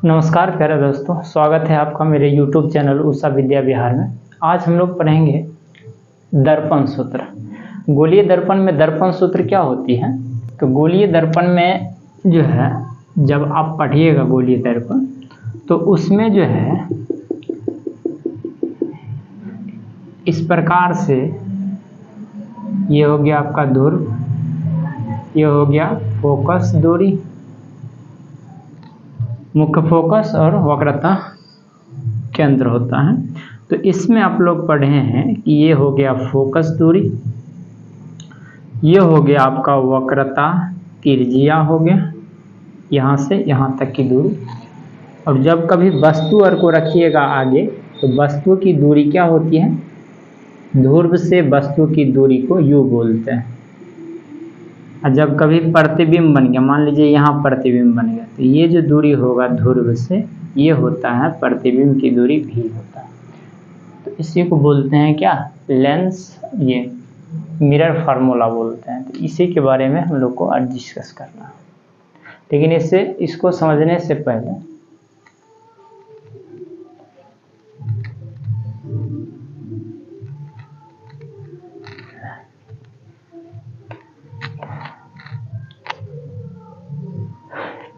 नमस्कार प्यारे दोस्तों, स्वागत है आपका मेरे YouTube चैनल उषा विद्या विहार में। आज हम लोग पढ़ेंगे दर्पण सूत्र। गोलीय दर्पण में दर्पण सूत्र क्या होती है। तो गोलीय दर्पण में जो है, जब आप पढ़िएगा गोलीय दर्पण तो उसमें जो है इस प्रकार से ये हो गया आपका ध्रुव, ये हो गया फोकस दूरी, मुख्य फोकस और वक्रता केंद्र होता है। तो इसमें आप लोग पढ़े हैं कि ये हो गया फोकस दूरी, ये हो गया आपका वक्रता त्रिज्या हो गया यहाँ से यहाँ तक की दूरी। और जब कभी वस्तु और को रखिएगा आगे तो वस्तु की दूरी क्या होती है, ध्रुव से वस्तु की दूरी को यू बोलते हैं। और जब कभी प्रतिबिंब बन गया, मान लीजिए यहाँ प्रतिबिंब बन गया, तो ये जो दूरी होगा ध्रुव से ये होता है प्रतिबिंब की दूरी भी होता है। तो इसी को बोलते हैं क्या, लेंस, ये मिरर फार्मूला बोलते हैं। तो इसी के बारे में हम लोग को आज डिस्कस करना है। लेकिन इसको समझने से पहले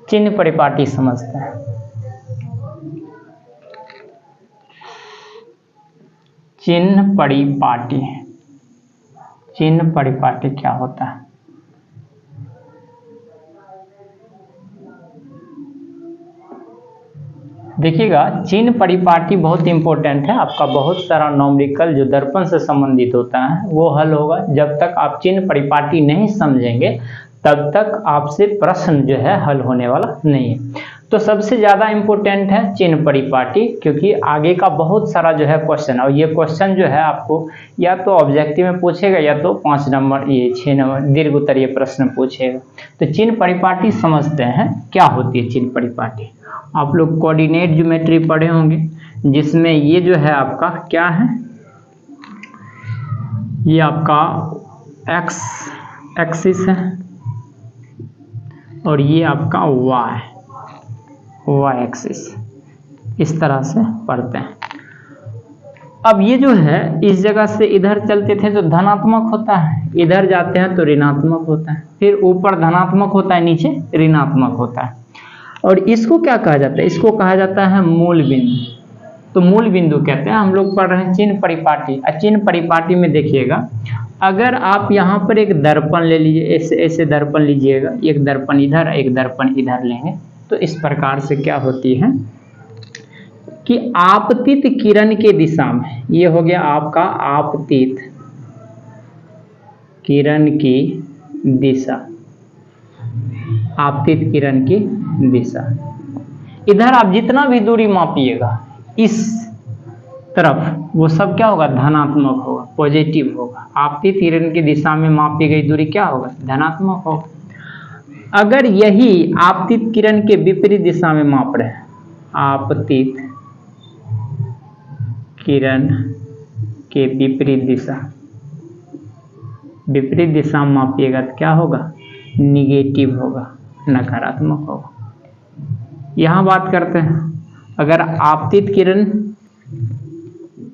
चिन्ह परिपाटी समझते हैं। चिन्ह परिपाटी, चिन्ह परिपाटी क्या होता है। देखिएगा, चिन्ह परिपाटी बहुत इंपॉर्टेंट है। आपका बहुत सारा न्यूमेरिकल जो दर्पण से संबंधित होता है वो हल होगा। जब तक आप चिन्ह परिपाटी नहीं समझेंगे तब तक आपसे प्रश्न जो है हल होने वाला नहीं है। तो सबसे ज़्यादा इम्पोर्टेंट है चिन्ह परिपाटी, क्योंकि आगे का बहुत सारा जो है क्वेश्चन, और ये क्वेश्चन जो है आपको या तो ऑब्जेक्टिव में पूछेगा या तो 5 नंबर, ये 6 नंबर दीर्घ उत्तरीय प्रश्न पूछेगा। तो चिन्ह परिपाटी समझते हैं क्या होती है। चिन्ह परिपाटी आप लोग कोऑर्डिनेट ज्योमेट्री पढ़े होंगे, जिसमें ये जो है आपका क्या है, ये आपका एक्स एक्सिस है और ये आपका वाई एक्सिस, इस तरह से पढ़ते हैं। अब ये जो है इस जगह से इधर चलते थे तो धनात्मक होता है, इधर जाते हैं तो ऋणात्मक होता है, फिर ऊपर धनात्मक होता है नीचे ऋणात्मक होता है। और इसको क्या कहा जाता है, इसको कहा जाता है मूल बिंदु। तो मूल बिंदु कहते हैं। हम लोग पढ़ रहे हैं चिन्ह परिपाटी। चिन्ह परिपाटी में देखिएगा, अगर आप यहाँ पर एक दर्पण ले लीजिए, ऐसे दर्पण लीजिएगा, एक दर्पण इधर एक दर्पण इधर लेंगे, तो इस प्रकार से क्या होती है कि आपतित किरण के दिशा में, ये हो गया आपका आपतित किरण की दिशा, आपतित किरण की दिशा। इधर आप जितना भी दूरी मापिएगा इस तरफ, वो सब क्या होगा, धनात्मक होगा, पॉजिटिव होगा। आपतित किरण की दिशा में मापी गई दूरी क्या होगा, धनात्मक होगा। अगर यही आपतित किरण के विपरीत दिशा में माप रहे हैं, आपतित किरण के विपरीत दिशा में मापिएगा तो क्या होगा, निगेटिव होगा, नकारात्मक होगा। यहाँ बात करते हैं, अगर आपतित किरण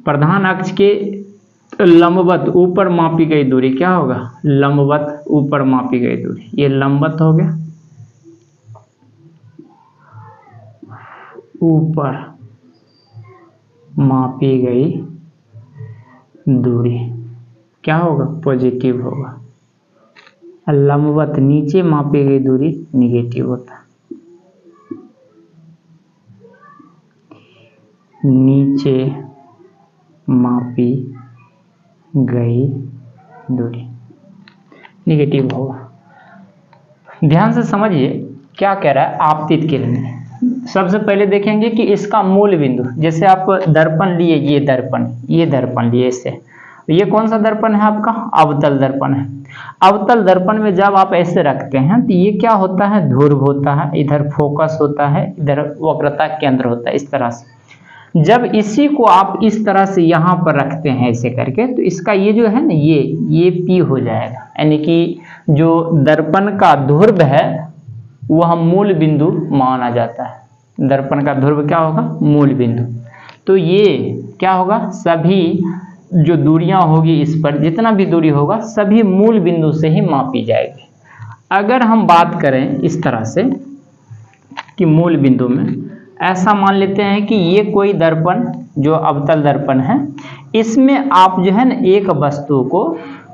प्रधान अक्ष के लंबवत ऊपर मापी गई दूरी क्या होगा, लंबवत ऊपर मापी गई दूरी, ये लंबवत हो गया, ऊपर मापी गई दूरी क्या होगा, पॉजिटिव होगा। लंबवत नीचे मापी गई दूरी निगेटिव होता है। नीचे मापी गई दूरी निगेटिव होगा। ध्यान से समझिए क्या कह रहा है आपतित किरण में। सबसे पहले देखेंगे कि इसका मूल बिंदु, जैसे आप दर्पण लिए, ये दर्पण लिए इससे, ये कौन सा दर्पण है आपका, अवतल दर्पण है। अवतल दर्पण में जब आप ऐसे रखते हैं तो ये क्या होता है, ध्रुव होता है, इधर फोकस होता है, इधर वक्रता केंद्र होता है, इस तरह से। जब इसी को आप इस तरह से यहाँ पर रखते हैं ऐसे करके, तो इसका ये जो है ना, ये P हो जाएगा, यानी कि जो दर्पण का ध्रुव है वह मूल बिंदु माना जाता है। दर्पण का ध्रुव क्या होगा, मूल बिंदु। तो ये क्या होगा, सभी जो दूरियां होगी इस पर, जितना भी दूरी होगा सभी मूल बिंदु से ही मापी जाएगी। अगर हम बात करें इस तरह से कि मूल बिंदु में, ऐसा मान लेते हैं कि ये कोई दर्पण जो अवतल दर्पण है, इसमें आप जो है ना एक वस्तु को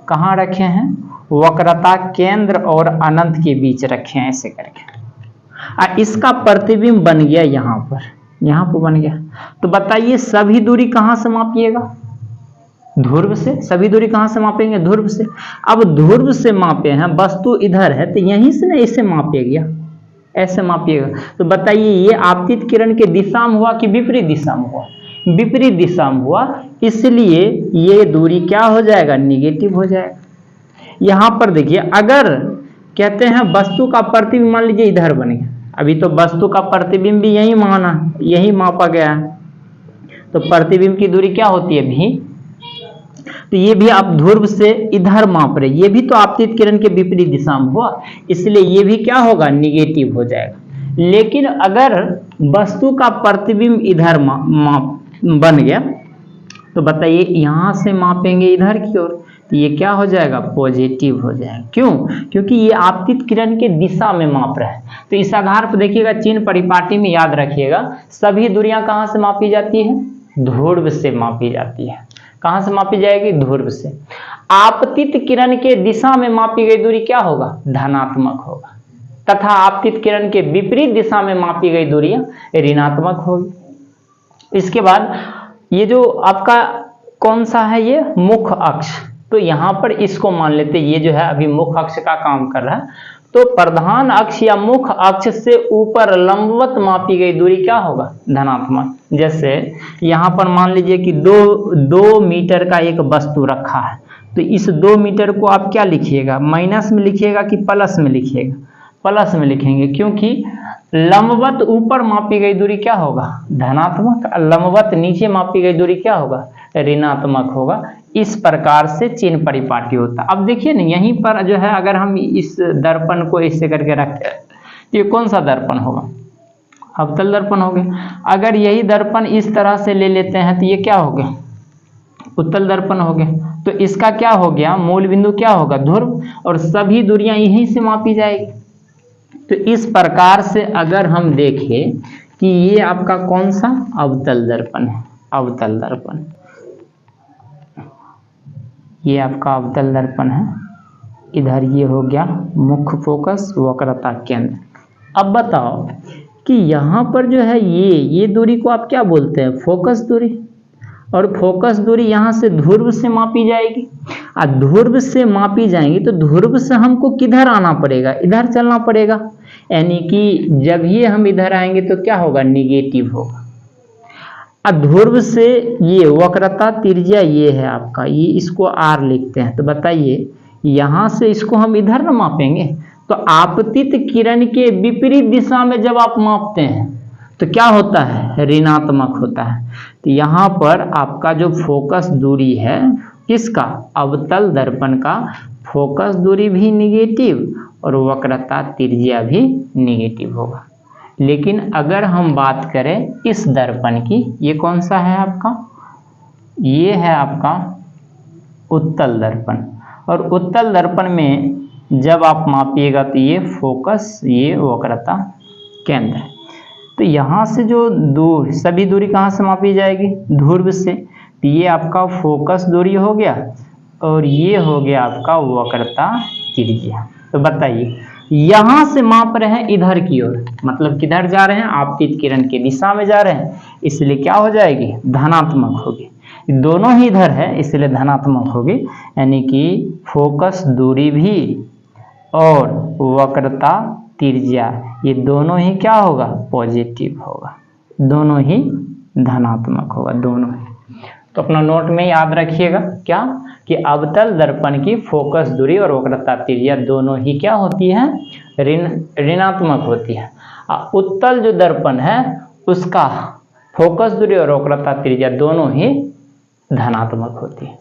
कहाँ रखे हैं, वक्रता केंद्र और अनंत के बीच रखे हैं ऐसे करके, और इसका प्रतिबिंब बन गया यहाँ पर बन गया। तो बताइए सभी दूरी कहाँ से मापिएगा, ध्रुव से। सभी दूरी कहाँ से मापेंगे, ध्रुव से। अब ध्रुव से मापे हैं, वस्तु इधर है तो यहीं से ना इसे मापिएगा, ऐसे मापिएगा। तो बताइए ये आपतित किरण के दिशा में हुआ कि विपरीत दिशा में हुआ, विपरीत दिशा में हुआ, इसलिए ये दूरी क्या हो जाएगा, निगेटिव हो जाएगा। यहां पर देखिए, अगर कहते हैं वस्तु का प्रतिबिंब मान लीजिए इधर बन गया, अभी तो वस्तु का प्रतिबिंब भी यही माना, यही मापा गया है, तो प्रतिबिंब की दूरी क्या होती है, भी। तो ये भी आप ध्रुव से इधर माप रहे, ये भी तो आपतित किरण के विपरीत दिशा में हुआ, इसलिए ये भी क्या होगा, निगेटिव हो जाएगा। लेकिन अगर वस्तु का प्रतिबिंब इधर बन गया, तो बताइए यहां से मापेंगे इधर की ओर, तो ये क्या हो जाएगा, पॉजिटिव हो जाएगा। क्यों, क्योंकि ये आपतित किरण के दिशा में माप रहा है। तो इस आधार पर देखिएगा, चिन्ह परिपाटी में याद रखिएगा, सभी दूरियां कहां से मापी जाती है, ध्रुव से मापी जाती है। कहां से मापी जाएगी, ध्रुव से। आपतित किरण के दिशा में मापी गई दूरी क्या होगा, धनात्मक होगा, तथा आपतित किरण के विपरीत दिशा में मापी गई दूरियां ऋणात्मक होगी। इसके बाद ये जो आपका कौन सा है, ये मुख्य अक्ष, तो यहां पर इसको मान लेते, ये जो है अभी मुख्य अक्ष का काम कर रहा है, तो प्रधान अक्ष या मुख्य अक्ष से ऊपर लंबवत मापी गई दूरी क्या होगा, धनात्मक। जैसे यहां पर मान लीजिए कि 2 मीटर का एक वस्तु रखा है, तो इस 2 मीटर को आप क्या लिखिएगा, माइनस में लिखिएगा कि प्लस में लिखिएगा, प्लस में लिखेंगे, क्योंकि लंबवत ऊपर मापी गई दूरी क्या होगा, धनात्मक, लंबवत नीचे मापी गई दूरी क्या होगा, ऋणात्मक होगा। इस प्रकार से चिन्ह परिपाटी होता है। अब देखिए ना, यहीं पर जो है अगर हम इस दर्पण को इससे करके रखते हैं, तो ये कौन सा दर्पण होगा, अवतल दर्पण हो गया। अगर यही दर्पण इस तरह से ले लेते हैं, तो ये क्या हो गया, उत्तल दर्पण हो गया। तो इसका क्या हो गया, मूल बिंदु क्या होगा, ध्रुव, और सभी दूरियां यहीं से मापी जाएगी। तो इस प्रकार से अगर हम देखें कि ये आपका कौन सा अवतल दर्पण है, अवतल दर्पण, ये आपका अवतल दर्पण है, इधर ये हो गया मुख्य फोकस, वक्रता केंद्र। अब बताओ कि यहाँ पर जो है ये दूरी को आप क्या बोलते हैं, फोकस दूरी, और फोकस दूरी यहाँ से ध्रुव से मापी जाएगी, और ध्रुव से मापी जाएंगी तो ध्रुव से हमको किधर आना पड़ेगा, इधर चलना पड़ेगा, यानी कि जब ये हम इधर आएंगे तो क्या होगा, निगेटिव होगा। ध्रुव से ये वक्रता त्रिज्या ये है आपका, ये इसको r लिखते हैं। तो बताइए यहाँ से इसको हम इधर ना मापेंगे, तो आपतित किरण के विपरीत दिशा में जब आप मापते हैं तो क्या होता है, ऋणात्मक होता है। तो यहाँ पर आपका जो फोकस दूरी है, किसका, अवतल दर्पण का फोकस दूरी भी निगेटिव और वक्रता त्रिज्या भी निगेटिव होगा। लेकिन अगर हम बात करें इस दर्पण की, ये कौन सा है आपका, ये है आपका उत्तल दर्पण, और उत्तल दर्पण में जब आप मापिएगा तो ये फोकस, ये वक्रता केंद्र। तो यहाँ से जो दूर, सभी दूरी कहाँ से मापी जाएगी, ध्रुव से। तो ये आपका फोकस दूरी हो गया, और ये हो गया आपका वक्रता त्रिज्या। तो बताइए यहां से माप रहे हैं इधर की ओर, मतलब किधर जा रहे हैं, आपतित किरण की दिशा में जा रहे हैं, इसलिए क्या हो जाएगी, धनात्मक होगी। दोनों ही इधर है इसलिए धनात्मक होगी, यानी कि फोकस दूरी भी और वक्रता त्रिज्या ये दोनों ही क्या होगा, पॉजिटिव होगा, दोनों ही धनात्मक होगा, दोनों ही। तो अपना नोट में याद रखिएगा क्या, कि अवतल दर्पण की फोकस दूरी और वक्रता त्रिज्या दोनों ही क्या होती है, ऋणात्मक होती है। उत्तल जो दर्पण है उसका फोकस दूरी और वक्रता त्रिज्या दोनों ही धनात्मक होती है।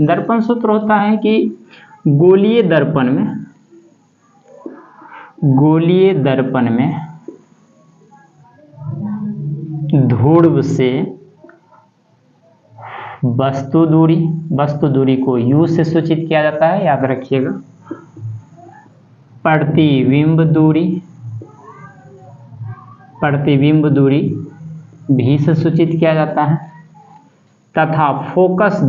दर्पण सूत्र होता है कि गोलीय दर्पण में ध्रुव से वस्तु दूरी को u से सूचित किया जाता है, याद रखिएगा। प्रतिबिंब दूरी v से सूचित किया जाता है, तथा फोकस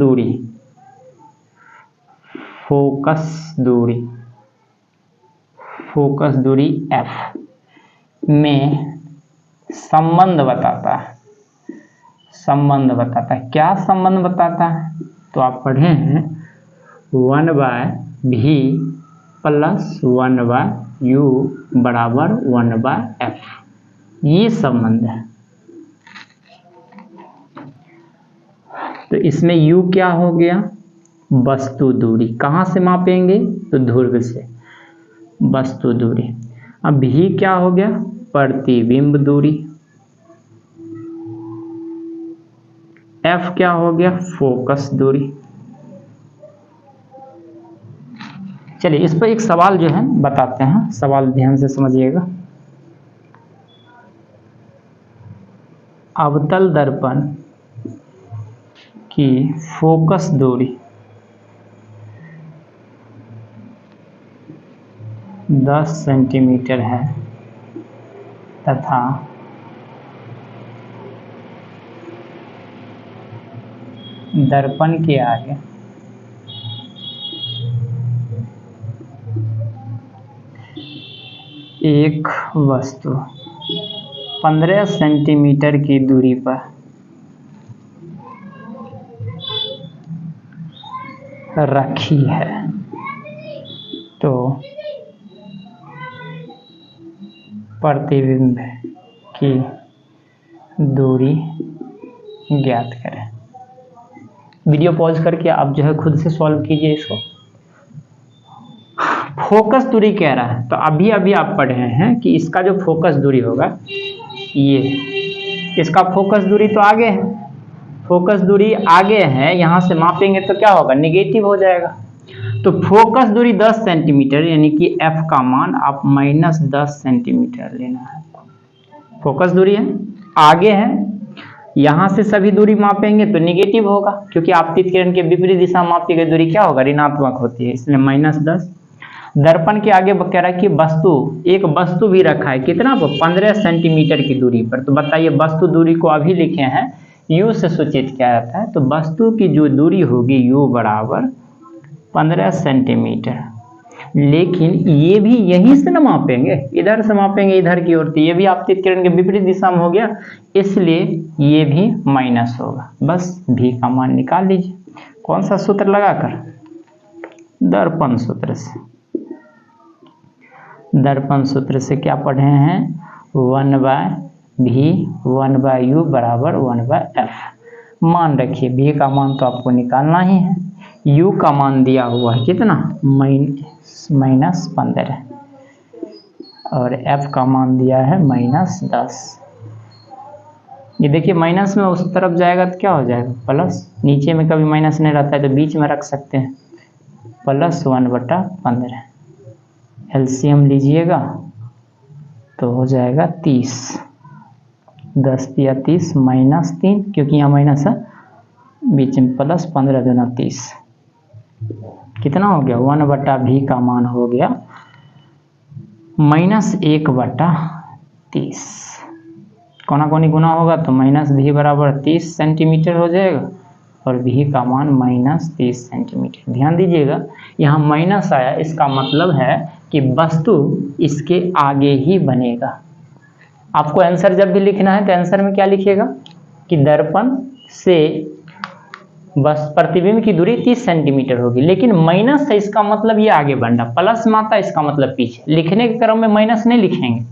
दूरी f में संबंध बताता है। क्या संबंध बताता है? तो आप पढ़े हैं 1/v प्लस 1/u बराबर 1/f, ये संबंध है। तो इसमें u क्या हो गया? वस्तु दूरी। कहाँ से मापेंगे? तो ध्रुव से वस्तु दूरी। अब v क्या हो गया? प्रतिबिंब दूरी। f क्या हो गया? फोकस दूरी। चलिए इस पर एक सवाल जो है बताते हैं, सवाल ध्यान से समझिएगा। अवतल दर्पण की फोकस दूरी 10 सेंटीमीटर है तथा दर्पण के आगे एक वस्तु 15 सेंटीमीटर की दूरी पर रखी है, तो प्रतिबिंब की दूरी ज्ञात करें। वीडियो पॉज करके आप जो है खुद से सॉल्व कीजिए इसको। फोकस दूरी कह रहा है, तो अभी आप पढ़े हैं कि इसका जो फोकस दूरी होगा, ये इसका फोकस दूरी तो आगे है, फोकस दूरी आगे है, यहाँ से मापेंगे तो क्या होगा? नेगेटिव हो जाएगा। तो फोकस दूरी 10 सेंटीमीटर, यानी कि f का मान आप -10 सेंटीमीटर लेना है। फोकस दूरी है, आगे है, यहाँ से सभी दूरी मापेंगे तो निगेटिव होगा, क्योंकि आपतित किरण के विपरीत दिशा में मापी गई दूरी क्या होगा? ऋणात्मक होती है, इसलिए -10। दर्पण के आगे कह रहा है कि एक वस्तु भी रखा है, कितना? 15 सेंटीमीटर की दूरी पर। तो बताइए, वस्तु दूरी को अभी लिखे हैं u से सूचित किया जाता है, तो वस्तु की जो दूरी होगी u बराबर 15 सेंटीमीटर। लेकिन ये भी यहीं से ना मापेंगे, इधर से मापेंगे इधर की ओर, तो ये भी आपतित किरण के विपरीत दिशा में हो गया, इसलिए ये भी माइनस होगा। बस v का मान निकाल लीजिए। कौन सा सूत्र लगाकर? दर्पण सूत्र से क्या पढ़े हैं? 1/v 1/u बराबर 1/f। मान रखिए, v का मान तो आपको निकालना ही है। u का मान दिया हुआ है कितना? -15, और f का मान दिया है -10। ये देखिए माइनस में उस तरफ जाएगा तो क्या हो जाएगा? प्लस। नीचे में कभी माइनस नहीं रहता है तो बीच में रख सकते हैं, +1/15। एलसीएम लीजिएगा तो हो जाएगा 30। 10 दिया 30 -3, क्योंकि यहाँ माइनस है, बीच में प्लस, 15 दूना 30। कितना हो गया? 1/v का मान हो गया -1/30। कोना कोनी गुना होगा तो -v बराबर 30 सेंटीमीटर हो जाएगा, और v का मान -30 सेंटीमीटर। ध्यान दीजिएगा, यहाँ माइनस आया, इसका मतलब है कि वस्तु इसके आगे ही बनेगा। आपको आंसर जब भी लिखना है तो आंसर में क्या लिखिएगा कि दर्पण से बस प्रतिबिंब की दूरी 30 सेंटीमीटर होगी, लेकिन माइनस है, इसका मतलब ये आगे बढ़ना, प्लस माता इसका मतलब पीछे। लिखने के क्रम में माइनस नहीं लिखेंगे,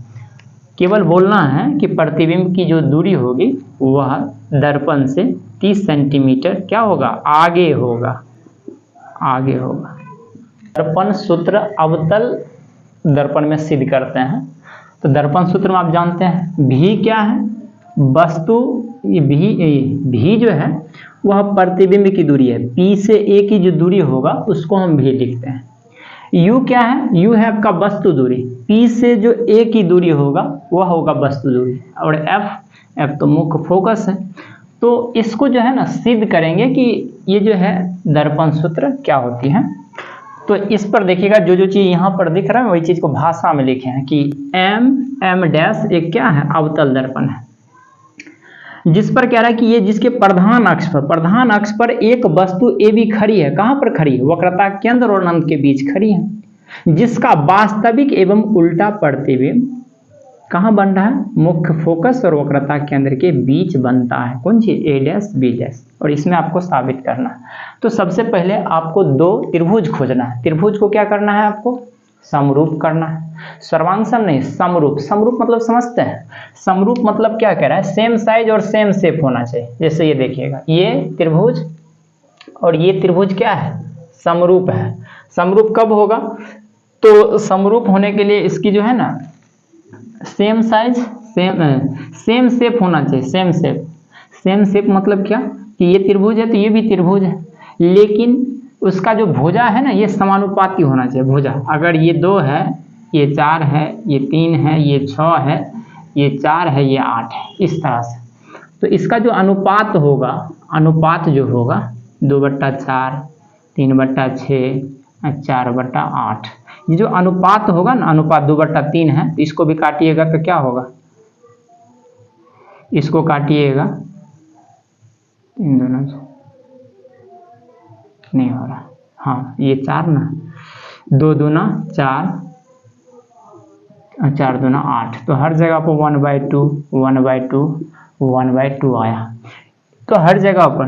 केवल बोलना है कि प्रतिबिंब की जो दूरी होगी वह दर्पण से 30 सेंटीमीटर क्या होगा? आगे होगा। दर्पण सूत्र अवतल दर्पण में सिद्ध करते हैं। तो दर्पण सूत्र में आप जानते हैं v क्या है? वस्तु v जो है वह प्रतिबिंब की दूरी है, p से a की जो दूरी होगा उसको हम v लिखते हैं। u क्या है? u है आपका वस्तु दूरी, p से जो a की दूरी होगा वह होगा वस्तु दूरी, और F तो मुख्य फोकस है। तो इसको जो है ना सिद्ध करेंगे कि ये जो है दर्पण सूत्र क्या होती है। तो इस पर देखिएगा जो चीज़ यहाँ पर दिख रहा है वही चीज़ को भाषा में लिखे हैं कि M डैश एक क्या है, अवतल दर्पण है, जिस पर कह रहा है कि ये जिसके प्रधान अक्ष पर एक वस्तु ए बी खड़ी है। कहाँ पर खड़ी है? वक्रता केंद्र और अनंत के बीच खड़ी है, जिसका वास्तविक एवं उल्टा प्रतिबिंब कहाँ बन रहा है? मुख्य फोकस और वक्रता केंद्र के बीच बनता है। कौन सी? ए डैश बी डैश। और इसमें आपको साबित करना है। तो सबसे पहले आपको दो त्रिभुज खोजना है। त्रिभुज को क्या करना है? आपको समरूप करना है। सर्वांगसम नहीं, समरूप। समरूप मतलब समझते हैं? समरूप मतलब क्या कह रहा है? सेम साइज और सेम शेप होना चाहिए। जैसे ये देखिएगा, ये त्रिभुज और ये त्रिभुज क्या है? समरूप है। समरूप कब होगा? तो समरूप होने के लिए इसकी जो है ना सेम साइज सेम शेप होना चाहिए। Same shape. सेम शेप मतलब क्या कि ये त्रिभुज है तो ये भी त्रिभुज है, लेकिन उसका जो भुजा है ना ये समानुपाती होना चाहिए। भुजा अगर ये 2 है, ये 4 है, ये 3 है, ये 6 है, ये 4 है, ये 8 है, इस तरह से। तो इसका जो अनुपात होगा, अनुपात जो होगा 2/4, 3/6, 4/8, ये जो अनुपात होगा ना, अनुपात 2/3 है, इसको भी काटिएगा तो क्या होगा? इसको काटिएगा, 3 दोनों नहीं हो रहा, हाँ ये 4 ना, 2 दूना 4, 4 दूना 8, तो हर जगह पर 1/2, 1/2, 1/2 आया। तो हर जगह पर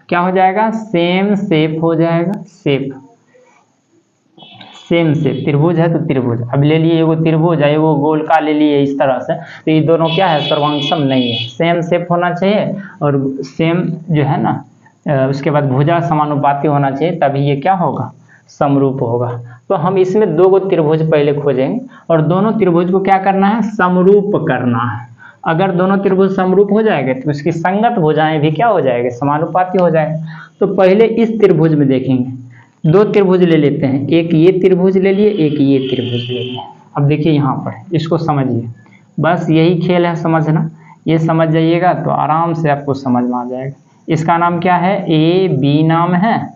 क्या हो जाएगा? सेम शेप हो जाएगा। Shape, same shape. त्रिभुज है तो त्रिभुज। अब ले लिए एगो त्रिभुज है, एगो गोल का ले लिए इस तरह से, तो ये दोनों क्या है? सर्वांगसम नहीं है। सेम शेप होना चाहिए और सेम जो है ना उसके बाद भुजा समानुपाती होना चाहिए, तभी ये क्या होगा? समरूप होगा। तो हम इसमें 2 त्रिभुज पहले खोजेंगे और दोनों त्रिभुज को क्या करना है? समरूप करना है। अगर दोनों त्रिभुज समरूप हो जाएंगे तो उसकी संगत भुजाएं भी क्या हो जाएंगे? समानुपाती हो जाएंगे। तो पहले इस त्रिभुज में देखेंगे, 2 त्रिभुज ले लेते हैं। एक ये त्रिभुज ले लिए, एक ये त्रिभुज ले लिए। अब देखिए यहाँ पर इसको समझिए, बस यही खेल है समझना। ये समझ जाइएगा तो आराम से आपको समझ में आ जाएगा। इसका नाम क्या है? ए बी नाम है,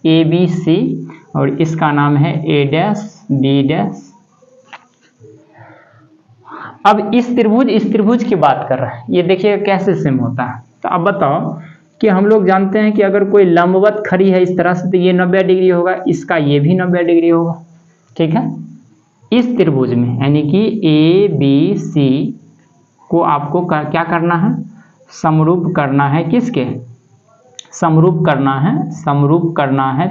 ए बी सी, और इसका नाम है ए डैश बी डैश। अब इस त्रिभुज की बात कर रहा है, ये देखिए कैसे सेम होता है। तो अब बताओ कि हम लोग जानते हैं कि अगर कोई लंबवत खड़ी है इस तरह से तो ये 90 डिग्री होगा, इसका ये भी 90 डिग्री होगा। ठीक है, इस त्रिभुज में यानी कि ए बी सी को आपको क्या करना है? समरूप करना है। किसके? समरूप करना है, समरूप करना है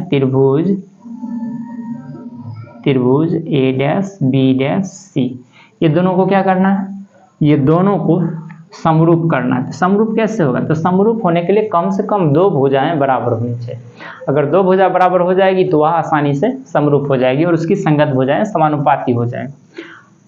त्रिभुज A dash B dash C. ये दोनों को क्या करना है? ये दोनों को समरूप करना है। तो समरूप कैसे होगा? तो समरूप होने के लिए कम से कम 2 भुजाएं बराबर होनी चाहिए। अगर 2 भुजा बराबर हो जाएगी तो वह आसानी से समरूप हो जाएगी और उसकी संगत भुजाएं समानुपाती हो जाएंगी।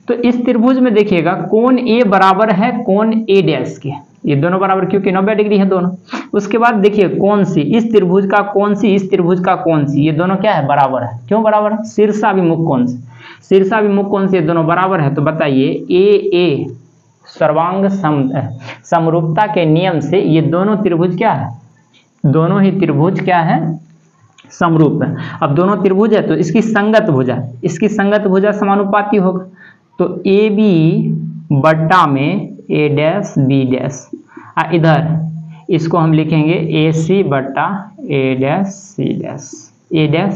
तो इस त्रिभुज में देखिएगा कोण ए बराबर है कोण ए डैश के, ये दोनों बराबर क्योंकि 90 डिग्री है दोनों। उसके बाद देखिए कौन सी इस त्रिभुज का कौन सी इस त्रिभुज का कौन सी, ये दोनों क्या है? बराबर है। क्यों बराबर है? शीर्षाभिमुख कोण से, शीर्षाभिमुख कोण से ये दोनों बराबर है। तो बताइए ए सर्वांग समरूपता के नियम से ये दोनों त्रिभुज क्या है? दोनों ही त्रिभुज क्या है? समरूप है। अब दोनों त्रिभुज है तो इसकी संगत भुजा समानुपाती होगा। तो ए बी बट्टा में ए डैश बी डैश, इधर इसको हम लिखेंगे ए सी बट्टा ए dash C dash, A dash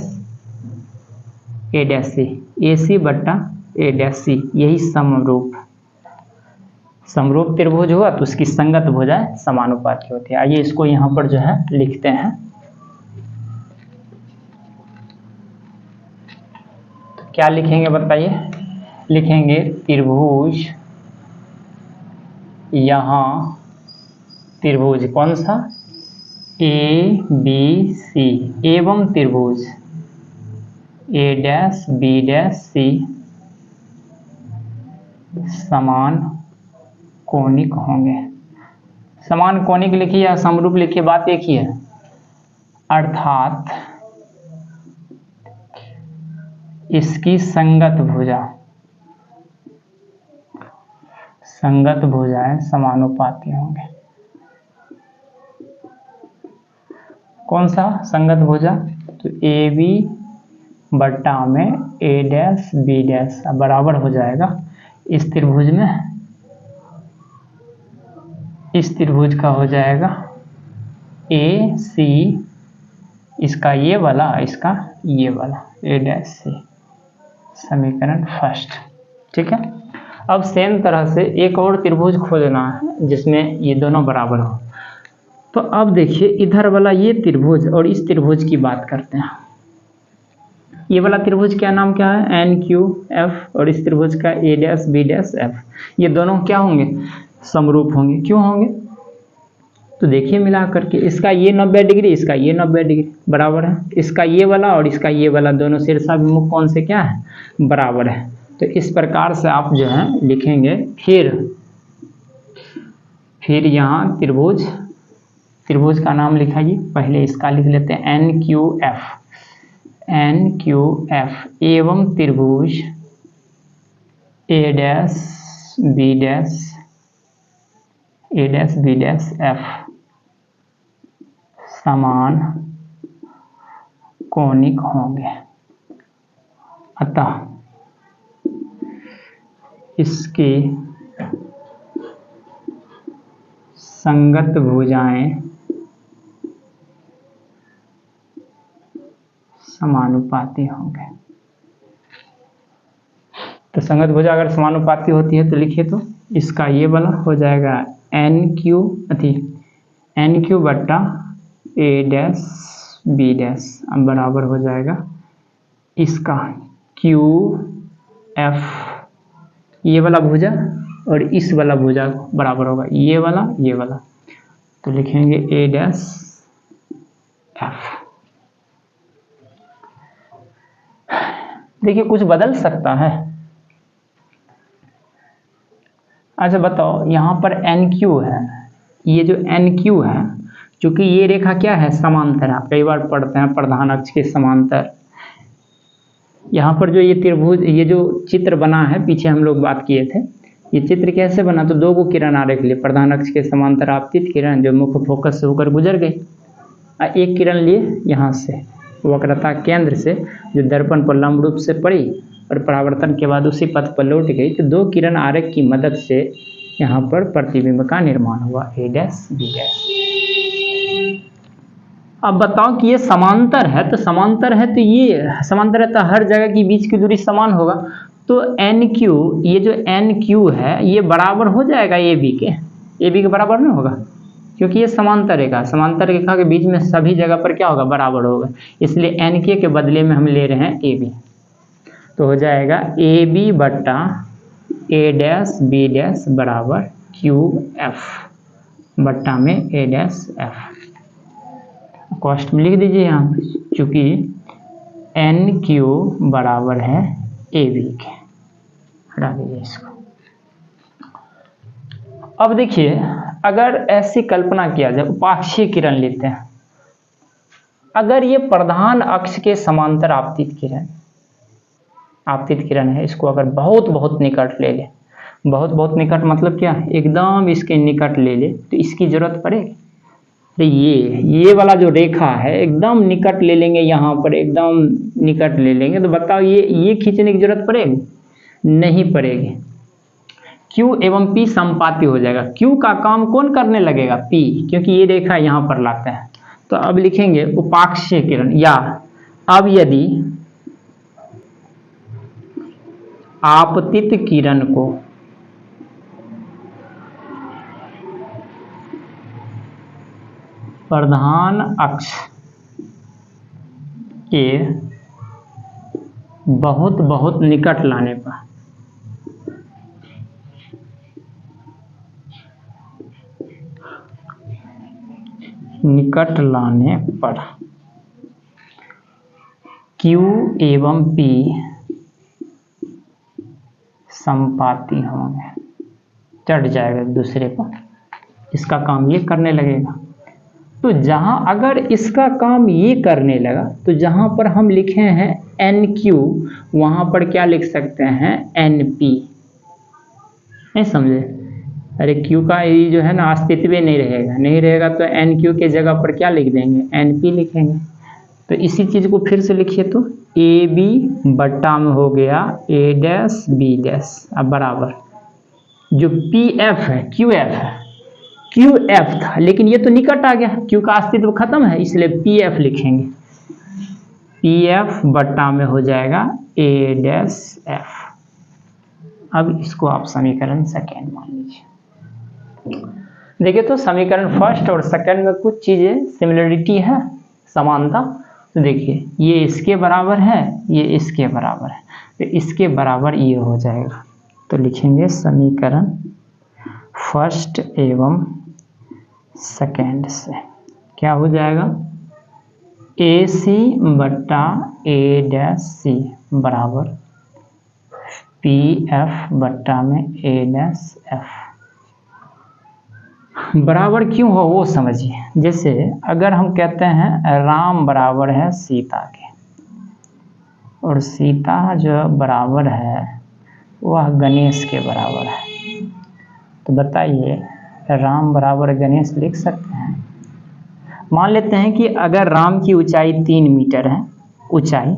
C, ए सी बट्टा ए डैश सी। यही समरूप त्रिभुज हुआ तो उसकी संगत भुजाएं समानुपाती होती है। आइए इसको यहाँ पर जो है लिखते हैं। तो क्या लिखेंगे बताइए? लिखेंगे त्रिभुज, यहाँ त्रिभुज कौन सा? ए बी सी एवं त्रिभुज A dash B dash C समान कोणिक होंगे। समान कोणिक लिखिए या समरूप लिखिए, बात एक ही है। अर्थात इसकी संगत संगत भुजाएं समानुपाती होंगे। कौन सा संगत भुजा? तो ए बी बट्टा में ए डैश बी डैश बराबर हो जाएगा इस त्रिभुज में, इस त्रिभुज का हो जाएगा ए सी, इसका ये वाला, इसका ये वाला, ए डैश सी, समीकरण फर्स्ट। ठीक है। अब सेम तरह से एक और त्रिभुज खोजना है जिसमें ये दोनों बराबर हो। तो अब देखिए इधर वाला ये त्रिभुज और इस त्रिभुज की बात करते हैं। ये वाला त्रिभुज क्या नाम क्या है? एन क्यू एफ, और इस त्रिभुज का ए डैश बी डैश एफ। ये दोनों क्या होंगे? समरूप होंगे। क्यों होंगे? तो देखिए मिला करके, इसका ये 90 डिग्री, इसका ये 90 डिग्री बराबर है, इसका ये वाला और इसका ये वाला दोनों शीर्षाभिमुख कौन से क्या है? बराबर है। तो इस प्रकार से आप जो है लिखेंगे। फिर यहाँ त्रिभुज, त्रिभुज का नाम लिखाइए। पहले इसका लिख लेते हैं N Q F, N Q F एवं त्रिभुज A dash B dash, A dash B dash F समान कोणिक होंगे। अतः इसकी संगत भुजाएं समानुपाती होंगे। तो संगत भुजा अगर समानुपाती होती है तो लिखिए, तो इसका ये वाला हो जाएगा एन क्यू बट्टा ए डैश बी डैश बराबर हो जाएगा इसका क्यू एफ, ये वाला भुजा और इस वाला भुजा बराबर होगा ये वाला, ये वाला। तो लिखेंगे ए डैश एफ। देखिए कुछ बदल सकता है। अच्छा बताओ, यहाँ पर एन क्यू है, ये जो एन क्यू है, चूंकि ये रेखा क्या है? समांतर है। कई बार पढ़ते हैं प्रधान अक्ष के समांतर। यहाँ पर जो ये त्रिभुज, ये जो चित्र बना है, पीछे हम लोग बात किए थे, ये चित्र कैसे बना? तो दो किरण आरेख लिए, प्रधान अक्ष के समांतर आपतित किरण जो मुख्य फोकस से होकर गुजर गई, एक किरण लिए यहाँ से वक्रता केंद्र से जो दर्पण पर लंब रूप से पड़ी और परावर्तन के बाद उसी पथ पर लौट गई। तो दो किरण आरेख की मदद से यहाँ पर प्रतिबिंब का निर्माण हुआ ए डैश बी डैश। अब बताओ कि ये समांतर है, तो समांतर है तो ये समांतर है तो हर जगह की बीच की दूरी समान होगा। तो एन क्यू, ये जो एन क्यू है ये बराबर हो जाएगा ए बी के बराबर नहीं होगा, क्योंकि ये समांतर रेखा, समांतर रेखा के बीच में सभी जगह पर क्या होगा? बराबर होगा। इसलिए एन के बदले में हम ले रहे हैं ए बी। तो हो जाएगा ए बी बट्टा ए डैश बी डैश बराबर क्यू एफ बट्टा में ए डैश एफ। कॉस्ट में लिख दीजिए यहाँ, चूंकि एन क्यू बराबर है ए बी के, हटा दीजिए इसको। अब देखिए, अगर ऐसी कल्पना किया जाए, उपाक्षीय किरण लेते हैं, अगर ये प्रधान अक्ष के समांतर आपतित किरण है, इसको अगर बहुत बहुत निकट ले ले, बहुत बहुत निकट मतलब क्या? एकदम इसके निकट ले ले, तो इसकी जरूरत पड़ेगी। तो ये वाला जो रेखा है एकदम निकट ले लेंगे, यहाँ पर एकदम निकट ले लेंगे, तो बताओ ये खींचने की जरूरत पड़ेगी? नहीं पड़ेगी। Q एवं P संपाती हो जाएगा। Q का काम कौन करने लगेगा? P, क्योंकि ये रेखा यहाँ पर लाते हैं। तो अब लिखेंगे उपाक्षीय किरण, या अब यदि आपतित किरण को प्रधान अक्ष के बहुत बहुत निकट लाने पर Q एवं P संपाती होंगे, चढ़ जाएगा एक दूसरे पर, इसका काम ये करने लगेगा। तो जहां अगर इसका काम ये करने लगा, तो जहां पर हम लिखे हैं NQ, वहां पर क्या लिख सकते हैं? NP। नहीं समझे? अरे क्यू का ये जो है ना अस्तित्व नहीं रहेगा तो एन क्यू के जगह पर क्या लिख देंगे, एन पी लिखेंगे। तो इसी चीज़ को फिर से लिखिए तो ए बी बट्टा में हो गया ए डैश बी डैश, अब बराबर जो पी एफ है क्यू एफ है, क्यू एफ था लेकिन ये तो निकट आ गया, क्यू का अस्तित्व खत्म है इसलिए पी एफ लिखेंगे, पी एफ बट्टा में हो जाएगा ए डैश एफ। अब इसको आप समीकरण सेकेंड मान लीजिए। देखिए तो समीकरण फर्स्ट और सेकेंड में कुछ चीज़ें सिमिलरिटी है, समानता। तो देखिए ये इसके बराबर है, ये इसके बराबर है, तो इसके बराबर ये हो जाएगा। तो लिखेंगे समीकरण फर्स्ट एवं सेकेंड से क्या हो जाएगा, ए सी बट्टा ए डैश सी बराबर पी एफ बट्टा में ए डैश एफ। बराबर क्यों हो वो समझिए। जैसे अगर हम कहते हैं राम बराबर है सीता के और सीता जो बराबर है वह गणेश के बराबर है, तो बताइए राम बराबर गणेश लिख सकते हैं। मान लेते हैं कि अगर राम की ऊंचाई 3 मीटर है, ऊंचाई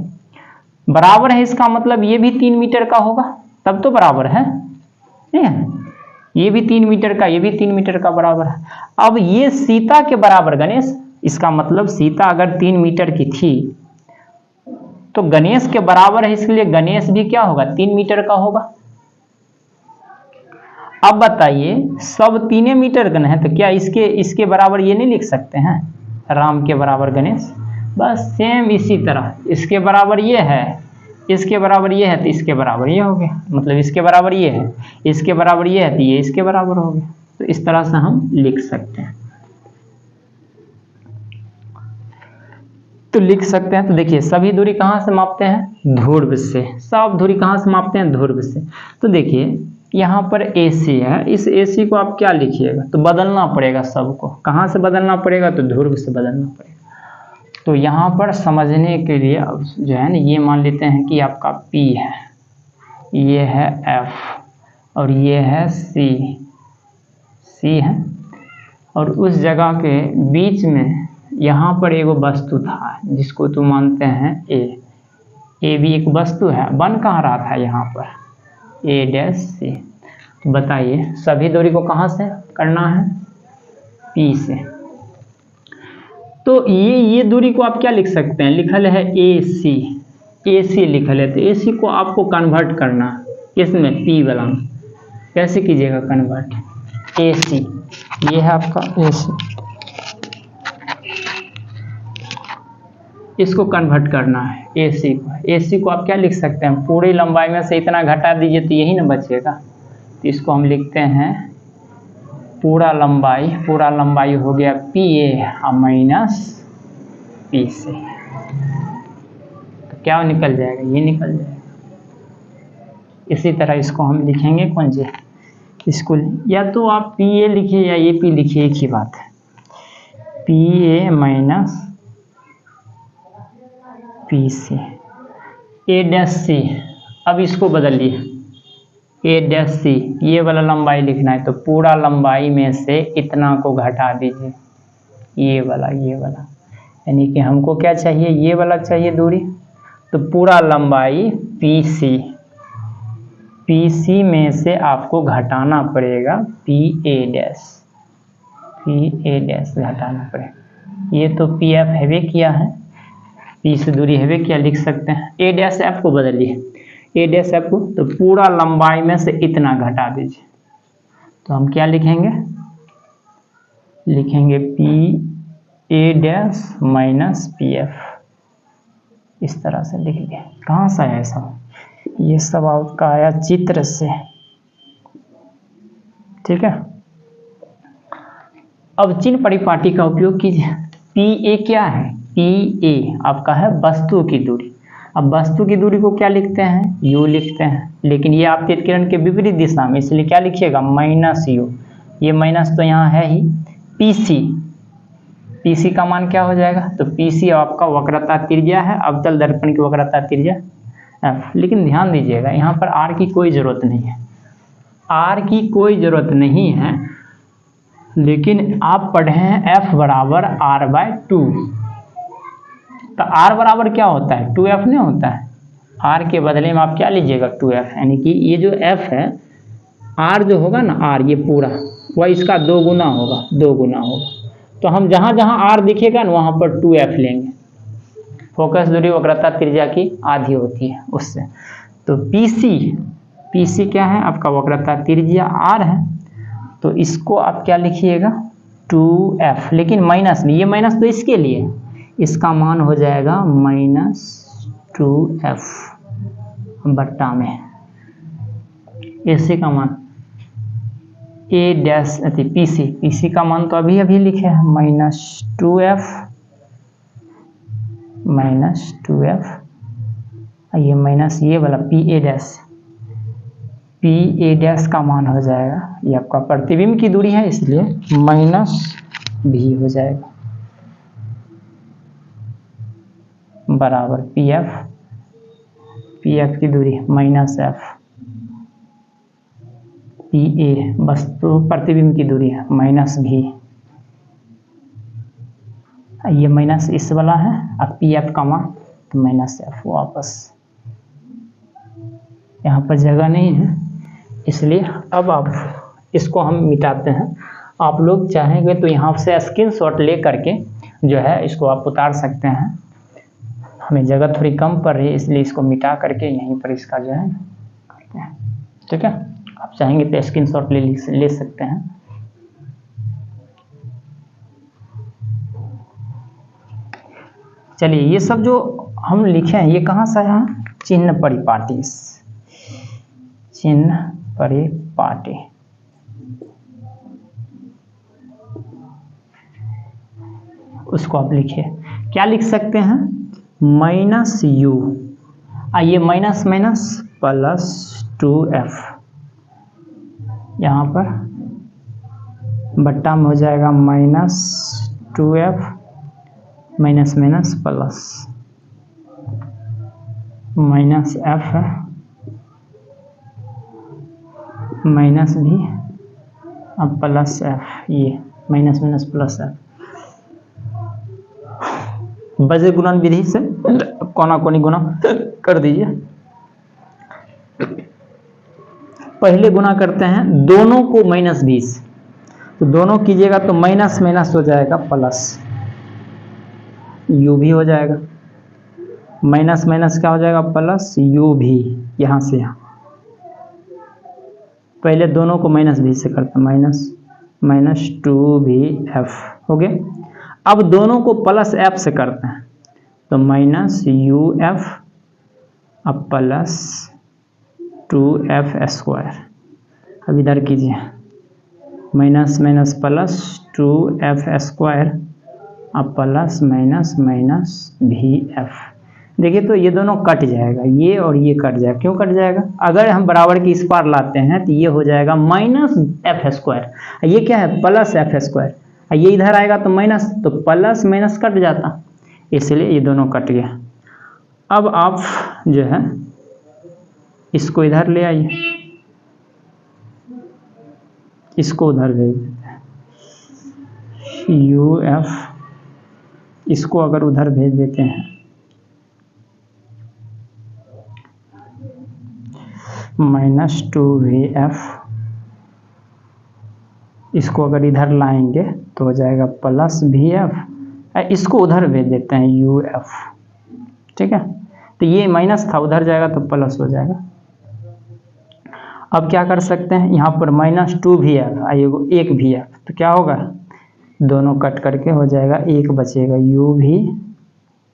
बराबर है, इसका मतलब ये भी 3 मीटर का होगा, तब तो बराबर है, नहीं है? ये भी 3 मीटर का, ये भी 3 मीटर का बराबर है। अब ये सीता के बराबर गणेश, इसका मतलब सीता अगर 3 मीटर की थी तो गणेश के बराबर है, इसलिए गणेश भी क्या होगा, 3 मीटर का होगा। अब बताइए सब 3 मीटर का है तो क्या इसके बराबर ये नहीं लिख सकते हैं, राम के बराबर गणेश। बस सेम इसी तरह इसके बराबर ये है, इसके बराबर ये है तो इसके बराबर ये हो गया, मतलब इसके बराबर ये है, इसके बराबर ये है तो ये इसके बराबर हो गया। तो इस तरह से हम लिख सकते हैं, तो लिख सकते हैं। तो देखिए सभी दूरी कहाँ से मापते हैं, ध्रुव से। सब दूरी कहाँ से मापते हैं, ध्रुव से। तो देखिए यहाँ पर AC है, इस AC को आप क्या लिखिएगा, तो बदलना पड़ेगा सबको। कहाँ से बदलना पड़ेगा, तो ध्रुव से बदलना पड़ेगा। तो यहाँ पर समझने के लिए अब जो है ना ये मान लेते हैं कि आपका P है, ये है F और ये है C है, और उस जगह के बीच में यहाँ पर एगो वस्तु था जिसको तो मानते हैं A भी एक वस्तु है, बन कहाँ रहा था यहाँ पर A डैश C। तो बताइए सभी दूरी को कहाँ से करना है, P से। तो ये दूरी को आप क्या लिख सकते हैं, लिखल है AC लिखल है, तो AC को आपको कन्वर्ट करना इसमें P वाला में। कैसे कीजिएगा कन्वर्ट, AC ये है आपका AC, इसको कन्वर्ट करना है AC को आप क्या लिख सकते हैं, पूरी लंबाई में से इतना घटा दीजिए तो यही ना बचेगा। तो इसको हम लिखते हैं पूरा लंबाई हो गया PA माइनस PC। तो क्या निकल जाएगा, ये निकल जाएगा। इसी तरह इसको हम लिखेंगे कौन से, इसको या तो आप PA लिखिए या AP लिखिए, एक ही बात है, PA minus PC A dash C। अब इसको बदलिए A डैश C, ये वाला लंबाई लिखना है तो पूरा लंबाई में से इतना को घटा दीजिए, ये वाला, यानी कि हमको क्या चाहिए, ये वाला चाहिए दूरी। तो पूरा लंबाई PC में से आपको घटाना पड़ेगा PA डैश घटाना पड़ेगा। ये तो PF हैवे किया है, P से दूरी हैवे किया, लिख सकते हैं। A डैश F को बदलिए, A डैश F को, तो पूरा लंबाई में से इतना घटा दीजिए। तो हम क्या लिखेंगे PA डैश माइनस PF, इस तरह से लिख दिया। कहाँ से आया सब, ये सब आपका आया चित्र से, ठीक है। अब चिन्ह परिपाटी का उपयोग कीजिए। PA क्या है, PA आपका है वस्तु की दूरी। अब वस्तु की दूरी को क्या लिखते हैं, U लिखते हैं, लेकिन ये आपके किरण के विपरीत दिशा में, इसलिए क्या लिखिएगा माइनस U। ये माइनस तो यहाँ है ही। PC का मान क्या हो जाएगा, तो PC आपका वक्रता त्रिज्या है, अवतल दर्पण की वक्रता त्रिज्या F। लेकिन ध्यान दीजिएगा यहाँ पर R की कोई ज़रूरत नहीं है, आर की कोई ज़रूरत नहीं है, लेकिन आप पढ़े हैं F बराबर R/2। तो R बराबर क्या होता है, 2F नहीं होता है। R के बदले में आप क्या लीजिएगा, 2F, यानी कि ये जो F है, R जो होगा ना, R ये पूरा वह इसका 2 गुना होगा, 2 गुना होगा। तो हम जहाँ जहाँ R दिखेगा ना वहाँ पर 2F लेंगे। फोकस दूरी वक्रता त्रिज्या की आधी होती है उससे। तो PC क्या है आपका, वक्रता त्रिज्या R है, तो इसको आप क्या लिखिएगा, 2F, लेकिन माइनस में, ये माइनस तो इसके लिए, इसका मान हो जाएगा -2F बट्टा में AC का मान PC का मान तो अभी लिखे हैं -2F, ये माइनस ये वाला PA' का मान हो जाएगा, ये आपका प्रतिबिंब की दूरी है इसलिए -V हो जाएगा बराबर PF की दूरी -F, PA वस्तु प्रतिबिंब की दूरी है -V, ये माइनस इस वाला है, अब PF का मान तो -F वापस, यहाँ पर जगह नहीं है इसलिए अब आप इसको हम मिटाते हैं। आप लोग चाहेंगे तो यहाँ से स्क्रीनशॉट ले करके जो है इसको आप उतार सकते हैं, हमें जगह थोड़ी कम पड़ रही है इसलिए इसको मिटा करके यहीं पर इसका जो है करते हैं, ठीक है। आप चाहेंगे तो स्क्रीनशॉट ले सकते हैं। चलिए, ये सब जो हम लिखे हैं ये कहाँ से है, चिन्ह परिपाटी। उसको आप लिखिए, क्या लिख सकते हैं, -U, आइए माइनस +2F, यहाँ पर बट्टा में हो जाएगा -2F minus plus -F -V अब +F, ये -F बजे गुणन विधि से कोना कोनी गुना कर दीजिए। पहले गुना करते हैं दोनों को -20, तो दोनों कीजिएगा तो माइनस हो जाएगा प्लस, U भी हो जाएगा, माइनस क्या हो जाएगा, प्लस U भी, यहाँ से यहाँ पहले दोनों को -20 से करते हैं, -2VF हो गया। अब दोनों को +F से करते हैं तो -UF अब +2F²। अब इधर कीजिए, माइनस +2F² अब +-VF। देखिए तो ये दोनों कट जाएगा, ये और ये कट जाएगा। क्यों कट जाएगा, अगर हम बराबर की इस पार लाते हैं तो ये हो जाएगा -F², ये क्या है +F², ये इधर आएगा तो माइनस, तो प्लस माइनस कट जाता, इसलिए ये दोनों कट गया। अब आप जो है इसको इधर ले आइए, इसको उधर भेज देते हैं, UF इसको अगर उधर भेज देते हैं -2VF, इसको अगर इधर लाएंगे तो हो जाएगा +VF, इसको उधर भेज देते हैं UF, ठीक है। तो ये माइनस था, उधर जाएगा तो प्लस हो जाएगा। अब क्या कर सकते हैं, यहाँ पर -2VF आइए, 1VF, तो क्या होगा, दोनों कट करके हो जाएगा, एक बचेगा, UV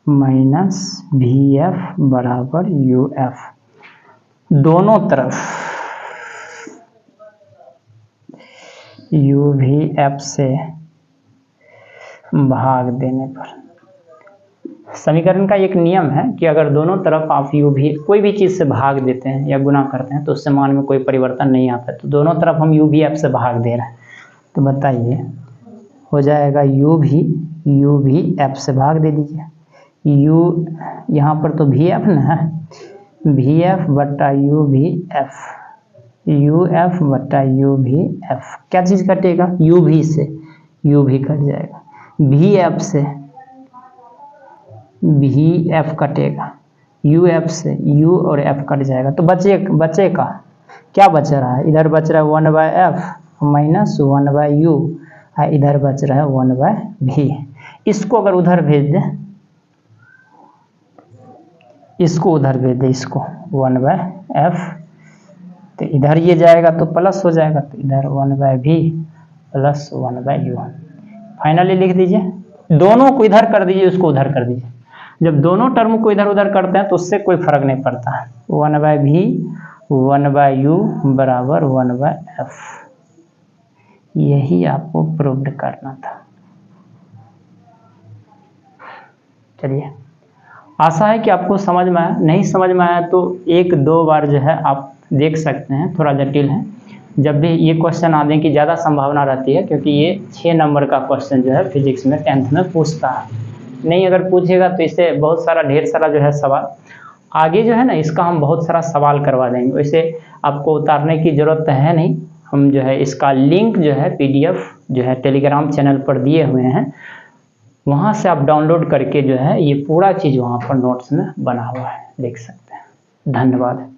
-VF बराबर UF। दोनों तरफ UVF से भाग देने पर, समीकरण का एक नियम है कि अगर दोनों तरफ आप UV कोई भी चीज़ से भाग देते हैं या गुना करते हैं तो उससे मान में कोई परिवर्तन नहीं आता है, तो दोनों तरफ हम UVF से भाग दे रहे हैं, तो बताइए हो जाएगा UVF से भाग दे दीजिए, यहाँ पर तो VF ना है, VF बटा UVF, यू एफ बटा यू भी एफ, क्या चीज़ कटेगा, यू भी से यू भी कट जाएगा, भी एफ से भी एफ कटेगा, यू एफ से यू और एफ कट जाएगा। तो बचेगा क्या बच रहा है, इधर बच रहा है 1/f माइनस 1/u, इधर बच रहा है 1/v। इसको अगर उधर भेज दे, इसको उधर भेज दे, इसको 1/f, तो इधर ये जाएगा तो प्लस हो जाएगा, तो इधर 1/v प्लस 1/u। फाइनली लिख दीजिए, दोनों को इधर कर दीजिए, उसको उधर कर दीजिए। जब दोनों टर्म को इधर उधर करते हैं तो उससे कोई फर्क नहीं पड़ता है। 1/v 1/u बराबर 1/f, यही आपको प्रूव्ड करना था। चलिए, आशा है कि आपको समझ में आया। नहीं समझ में आया तो 1-2 बार जो है आप देख सकते हैं, थोड़ा जटिल है। जब भी ये क्वेश्चन आने की ज़्यादा संभावना रहती है, क्योंकि ये 6 नंबर का क्वेश्चन जो है फिजिक्स में 10th में पूछता है। नहीं अगर पूछेगा तो इससे बहुत सारा ढेर सारा जो है सवाल आगे जो है ना, इसका हम बहुत सारा सवाल करवा देंगे। वैसे आपको उतारने की ज़रूरत है नहीं, हम जो है इसका लिंक जो है PDF जो है टेलीग्राम चैनल पर दिए हुए हैं, वहाँ से आप डाउनलोड करके जो है ये पूरा चीज़ वहाँ पर नोट्स में बना हुआ है, देख सकते हैं। धन्यवाद।